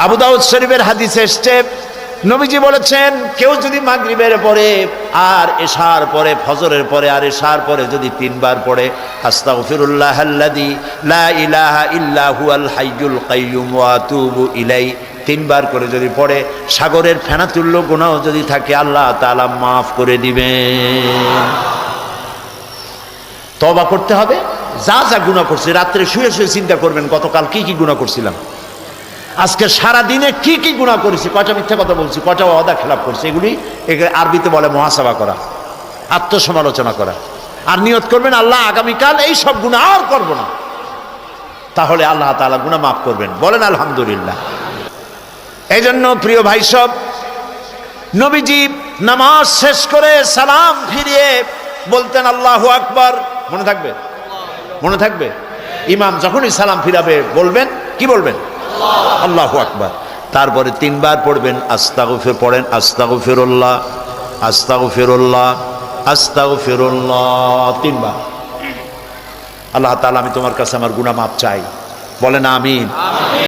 আবু দাউদ শরীফের হাদিসে এসেছে, নবীজি বলেছেন, কেউ যদি মাগরিবের পরে আর এশার পরে, ফজরের পরে আর এশার পরে যদি 3 বার পড়ে, আস্তাগফিরুল্লাহাল্লাযী লা ইলাহা ইল্লা হুয়াল হাইয়ুল কাইয়্যুম ওয়া আতুবু ইলাইহি, 3 বার করে যদি পড়ে, সাগরের ফেনাতুল্য গুনাহ যদি থাকে আল্লাহ তাআলা মাফ করে দিবেন। তওবা করতে হবে, যা যা গুনাহ করছি, রাত্রে শুয়ে শুয়ে চিন্তা করবেন গতকাল কি কি গুনাহ করছিলাম, আজকে সারা দিনে কি কি গুনাহ করেছি, কয়টা মিথ্যা কথা বলছি, কয়টা ওয়াদা খেলাপ করছি, এগুলি আরবিতে বলে মুহাসাবা করা, আত্মসমালোচনা করা। আর নিয়ত করবেন আল্লাহ আগামীকাল এই সব গুনাহ আর করব না, তাহলে আল্লাহ তাআলা গুনাহ মাফ করবেন। বলেন আলহামদুলিল্লাহ। এই জন্য প্রিয় ভাই সব, নবীজি নামাজ শেষ করে সালাম ফিরিয়ে বলতেন আল্লাহু আকবার। মনে থাকবে? মনে থাকবে? ইমাম যখনই সালাম ফিরাবে বলবেন, কি বলবেন? আল্লাহু আকবার। তারপরে 3 বার পড়বেন আস্তাগফির, পড়েন আস্তাগফিরুল্লাহ আস্তাগফিরুল্লাহ আস্তাগফিরুল্লাহ 3 বার। আল্লাহ তাআলা আমি তোমার কাছে আমার গুনাহ মাফ চাই। বলেন আমিন।